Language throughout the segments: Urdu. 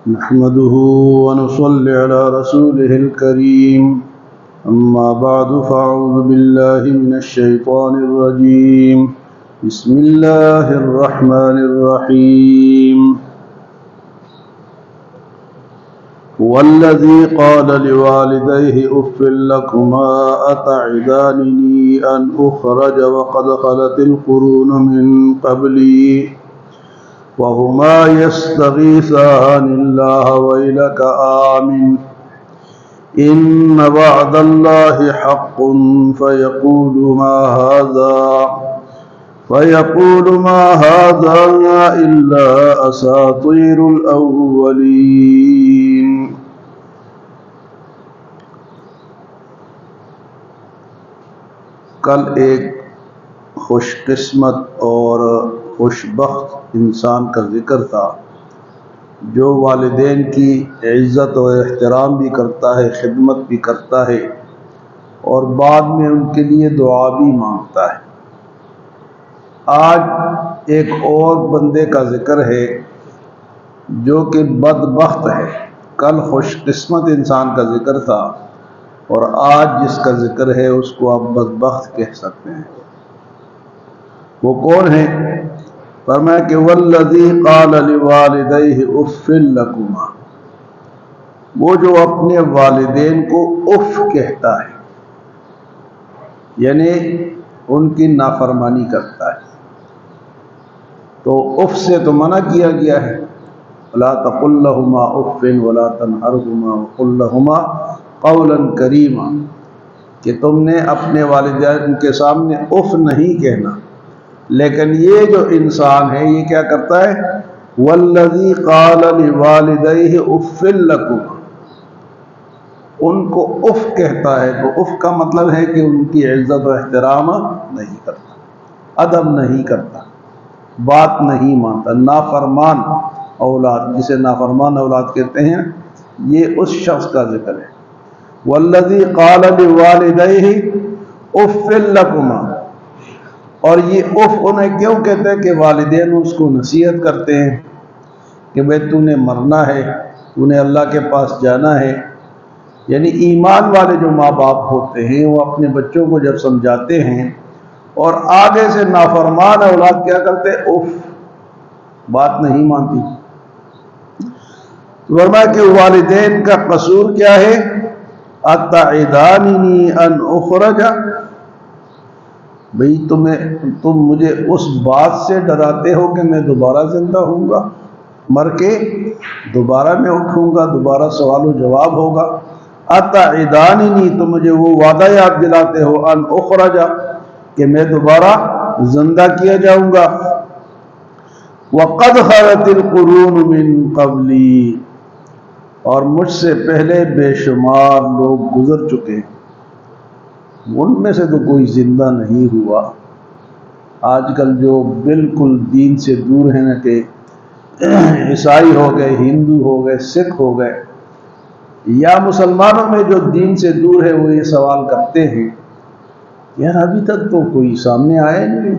نحمده ونصلي على رسوله الكريم أما بعد فأعوذ بالله من الشيطان الرجيم بسم الله الرحمن الرحيم هو الذي قال لوالديه أف لكما أتعدانني أن أخرج وقد خلت القرون من قبلي وهما يستغيثان الله ويلك آمن إن وعد الله حق فيقول ما هذا إلا أساطير الأولين۔ کل ایک خوش قسمت اور خوش بخت انسان کا ذکر تھا جو والدین کی عزت و احترام بھی کرتا ہے، خدمت بھی کرتا ہے اور بعد میں ان کے لیے دعا بھی مانگتا ہے۔ آج ایک اور بندے کا ذکر ہے جو کہ بدبخت ہے۔ کل خوش قسمت انسان کا ذکر تھا اور آج جس کا ذکر ہے اس کو آپ بدبخت کہہ سکتے ہیں۔ وہ کون ہے؟ فرمایا کہ والذی قال لوالدیہ اف لکما، وہ جو اپنے والدین کو اف کہتا ہے، یعنی ان کی نافرمانی کرتا ہے۔ تو اف سے تو منع کیا گیا ہے، لا تقل لهما اف ولا تنہرهما وقل لهما قولا کریما، کہ تم نے اپنے والدین کے سامنے اف نہیں کہنا۔ لیکن یہ جو انسان ہے یہ کیا کرتا ہے؟ والذی قال لوالدیہ اف لکما، ان کو اف کہتا ہے۔ تو اف کا مطلب ہے کہ ان کی عزت و احترام نہیں کرتا، ادب نہیں کرتا، بات نہیں مانتا۔ نافرمان اولاد، جسے نافرمان اولاد کہتے ہیں، یہ اس شخص کا ذکر ہے۔ والذی قال لوالدیہ اف لکما، اور یہ اف انہیں کیوں کہتے ہیں کہ والدین اس کو نصیحت کرتے ہیں کہ بھئی تو نے مرنا ہے، تو نے اللہ کے پاس جانا ہے۔ یعنی ایمان والے جو ماں باپ ہوتے ہیں وہ اپنے بچوں کو جب سمجھاتے ہیں اور آگے سے نافرمان اولاد کیا کرتے؟ اف، بات نہیں مانتی۔ تو فرمایا کہ والدین کا قصور کیا ہے؟ اتعداننی ان اخرج، بھئی تم مجھے اس بات سے ڈراتے ہو کہ میں دوبارہ زندہ ہوں گا، مر کے دوبارہ میں اٹھوں گا، دوبارہ سوال و جواب ہوگا۔ اتعداننی، تو مجھے وہ وعدہ یاد دلاتے ہو، ان اخرج، کہ میں دوبارہ زندہ کیا جاؤں گا۔ وقد خلت القرون من قبلی، اور مجھ سے پہلے بے شمار لوگ گزر چکے ہیں، ان میں سے تو کوئی زندہ نہیں ہوا۔ آج کل جو بالکل دین سے دور ہیں نا، کہ عیسائی ہو گئے، ہندو ہو گئے، سکھ ہو گئے، یا مسلمانوں میں جو دین سے دور ہے وہ یہ سوال کرتے ہیں یار ابھی تک تو کوئی سامنے آیا نہیں،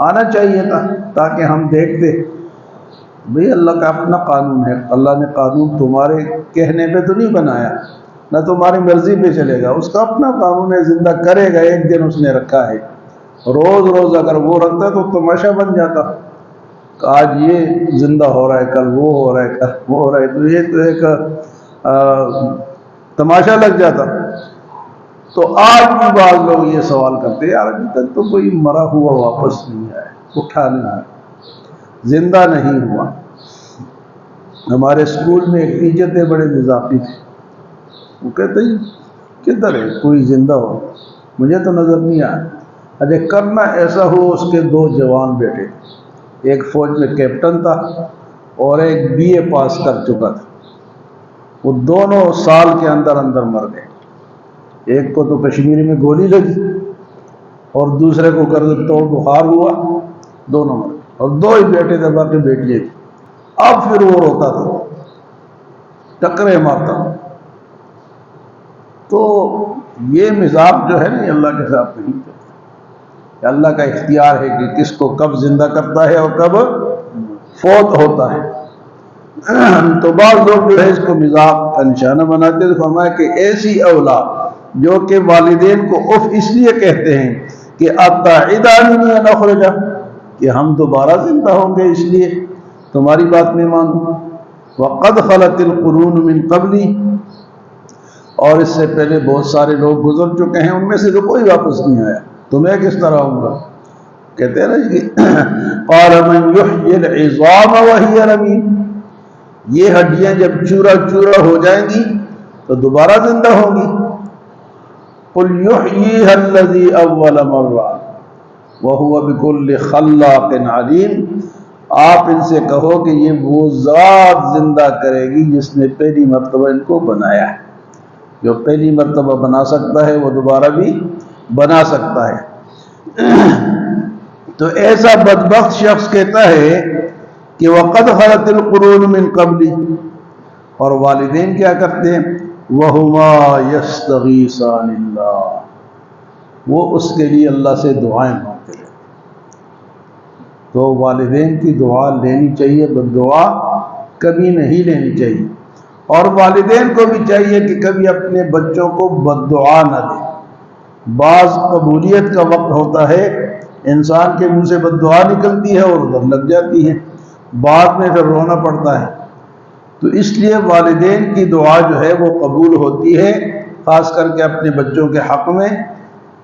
آنا چاہیے تھا تاکہ ہم دیکھتے۔ بھئی اللہ کا اپنا قانون ہے، اللہ نے قانون تمہارے کہنے پہ تو نہیں بنایا، نہ تمہاری مرضی پہ چلے گا، اس کا اپنا قانون ہے، زندہ کرے گا، ایک دن اس نے رکھا ہے۔ روز روز اگر وہ رکھتا تو تماشا بن جاتا، آج یہ زندہ ہو رہا ہے، کل وہ ہو رہا ہے، کل وہ ہو رہا ہے، تو یہ تو ایک تماشا لگ جاتا۔ تو آج بھی بعض لوگ یہ سوال کرتے ہیں یار ابھی تک تو کوئی مرا ہوا واپس نہیں آیا، اٹھا نہیں آیا، زندہ نہیں ہوا۔ ہمارے اسکول میں ایک ٹیچر تھے، بڑے مزاحی تھے، وہ کہتے ہیں کدھر ہے کوئی زندہ ہو، مجھے تو نظر نہیں آیا۔ اچھا کرنا ایسا ہو، اس کے دو جوان بیٹے، ایک فوج میں کیپٹن تھا اور ایک BA پاس کر چکا تھا، وہ دونوں سال کے اندر اندر مر گئے۔ ایک کو تو کشمیر میں گولی لگی اور دوسرے کو گردن توڑ بخار ہوا، دونوں مر گئے، اور دو ہی بیٹے تھے، باقی بیٹیاں تھیں۔ اب پھر وہ روتا تھا، ٹکرے مارتا تھا۔ تو یہ مزاج جو ہے نا یہ اللہ کے ساتھ نہیں چلتا، اللہ کا اختیار ہے کہ کس کو کب زندہ کرتا ہے اور کب فوت ہوتا ہے۔ تو بعض لوگ جو ہے اس کو مذاق کا نشانہ بناتے ہیں، تو فرمایا کہ ایسی اولاد جو کہ والدین کو اف اس لیے کہتے ہیں کہ اتعدانی ان اخرج، کہ ہم دوبارہ زندہ ہوں گے اس لیے تمہاری بات نہیں مانوں، وقد خلت القرون من قبلی، اور اس سے پہلے بہت سارے لوگ گزر چکے ہیں، ان میں سے تو کوئی واپس نہیں آیا، تو میں کس طرح آؤں گا؟ کہتے ہیں نا کہ قال من یحیی العظام وہی رمیم، یہ ہڈیاں جب چورا چورا ہو جائیں گی تو دوبارہ زندہ ہوں گی۔ قل یحییھا الذی اول مرہ وہو بکل خلاق علیم، آپ ان سے کہو کہ یہ وہ ذات زندہ کرے گی جس نے پہلی مرتبہ ان کو بنایا ہے، جو پہلی مرتبہ بنا سکتا ہے وہ دوبارہ بھی بنا سکتا ہے۔ تو ایسا بدبخت شخص کہتا ہے کہ وقد خلت القرون من قبلی، اور والدین کیا کرتے ہیں؟ وَهُمَا يَسْتَغِيثَانِ اللَّهِ، وہ اس کے لیے اللہ سے دعائیں مانگتے ہیں۔ تو والدین کی دعا لینی چاہیے، بد دعا کبھی نہیں لینی چاہیے، اور والدین کو بھی چاہیے کہ کبھی اپنے بچوں کو بد دعا نہ دیں۔ بعض قبولیت کا وقت ہوتا ہے، انسان کے منہ سے بد دعا نکلتی ہے اور ادھر لگ جاتی ہے، بعد میں پھر رونا پڑتا ہے۔ تو اس لیے والدین کی دعا جو ہے وہ قبول ہوتی ہے، خاص کر کے اپنے بچوں کے حق میں۔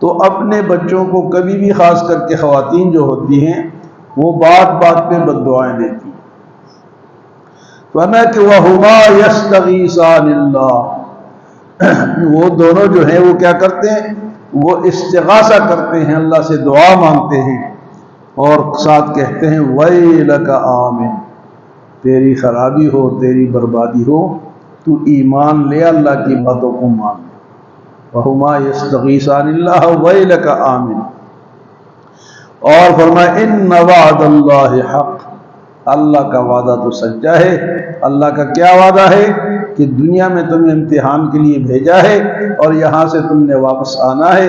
تو اپنے بچوں کو کبھی بھی، خاص کر کے خواتین جو ہوتی ہیں، وہ بات بات پہ بد دعائیں دیتی ہیں۔ فرمایا کہ وَهُمَا يَسْتَغِيثَانِ اللَّهِ، وہ دونوں جو ہیں وہ کیا کرتے ہیں؟ وہ استغاثہ کرتے ہیں، اللہ سے دعا مانگتے ہیں، اور ساتھ کہتے ہیں وَيْلَكَ آمِن، تیری خرابی ہو، تیری بربادی ہو، تو ایمان لے، اللہ کی باتوں کو مان لے۔ وَهُمَا يَسْتَغِيثَانِ اللَّهَ وَيْلَكَ آمِن۔ اور فرمایا ان وعد اللہ حق، اللہ کا وعدہ تو سچا ہے۔ اللہ کا کیا وعدہ ہے؟ کہ دنیا میں تمہیں امتحان کے لیے بھیجا ہے، اور یہاں سے تم نے واپس آنا ہے،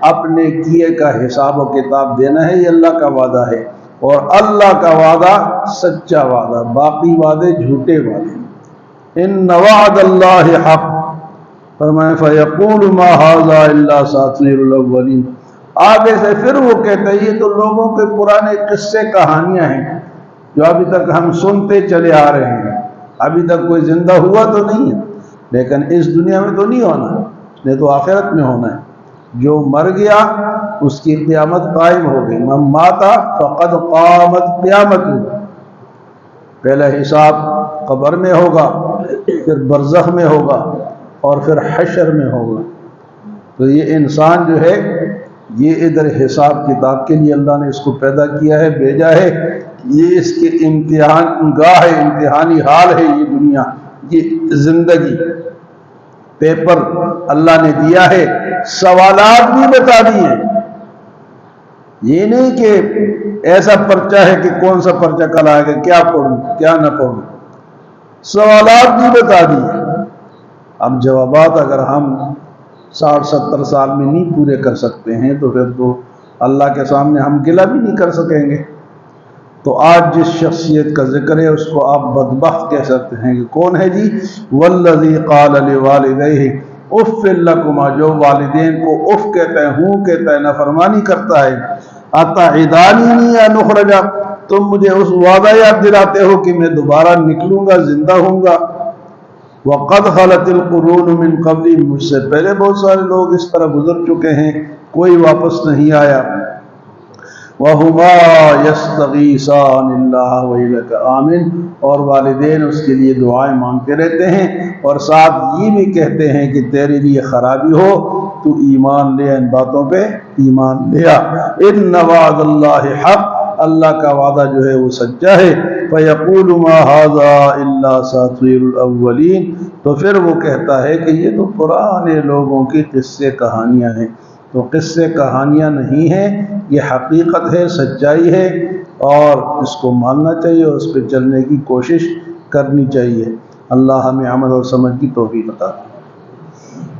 اپنے کیے کا حساب و کتاب دینا ہے، یہ اللہ کا وعدہ ہے۔ اور اللہ کا وعدہ سچا وعدہ، باقی وعدے جھوٹے وعدے۔ ان وعد اللہ حق، فرمایا فیقول ما ھذا الا اساطیر الاولین، آگے سے پھر وہ کہتے ہیں یہ تو لوگوں کے پرانے قصے کہانیاں ہیں جو ابھی تک ہم سنتے چلے آ رہے ہیں، ابھی تک کوئی زندہ ہوا تو نہیں ہے، لیکن اس دنیا میں تو نہیں ہونا ہے، نہیں تو آخرت میں ہونا ہے۔ جو مر گیا اس کی قیامت قائم ہو گئی، من مات فقد قامت قیامت، پہلا حساب قبر میں ہوگا، پھر برزخ میں ہوگا، اور پھر حشر میں ہوگا۔ تو یہ انسان جو ہے یہ ادھر حساب کتاب کے لیے اللہ نے اس کو پیدا کیا ہے، بھیجا ہے، یہ اس کے امتحان گاہ ہے، امتحانی حال ہے یہ دنیا، یہ زندگی، پیپر اللہ نے دیا ہے، سوالات بھی بتا دیے۔ یہ نہیں کہ ایسا پرچہ ہے کہ کون سا پرچہ کل آئے گا، کیا پڑھوں کیا نہ پڑھوں، سوالات بھی بتا دیے۔ اب جوابات اگر ہم 60-70 سال میں نہیں پورے کر سکتے ہیں تو پھر تو اللہ کے سامنے ہم گلہ بھی نہیں کر سکیں گے۔ تو آج جس شخصیت کا ذکر ہے اس کو آپ بدبخت کہہ سکتے ہیں کہ کون ہے جی؟ والذی قال لوالدیہ اف لکما، جو والدین کو اف کہتا ہے، ہوں کہتا ہے، نافرمانی کرتا ہے۔ اتعدانی ان اخرج، تم مجھے اس وعدہ یاد دلاتے ہو کہ میں دوبارہ نکلوں گا، زندہ ہوں گا۔ وقد خلت القرون من قبلی، مجھ سے پہلے بہت سارے لوگ اس طرح گزر چکے ہیں، کوئی واپس نہیں آیا۔ وَهُمَا يَسْتَغِيثَانِ اللَّهَ وَيْلَكَ آمِن، اور والدین اس کے لیے دعائیں مانگتے رہتے ہیں، اور ساتھ یہ بھی کہتے ہیں کہ تیرے لیے خرابی ہو، تو ایمان لے، ان باتوں پہ ایمان لیا۔ ان وعد اللہ حق، اللہ کا وعدہ جو ہے وہ سچا ہے۔ فَيَقُولُ مَا هَذَا إِلَّا أَسَاطِيرُ الْأَوَّلِينَ، تو پھر وہ کہتا ہے کہ یہ تو پرانے لوگوں کی قصے کہانیاں ہیں۔ تو قصے کہانیاں نہیں ہیں، یہ حقیقت ہے، سچائی ہے، اور اس کو ماننا چاہیے اور اس پہ چلنے کی کوشش کرنی چاہیے۔ اللہ ہمیں عمل اور سمجھ کی توفیق عطا فرمائے۔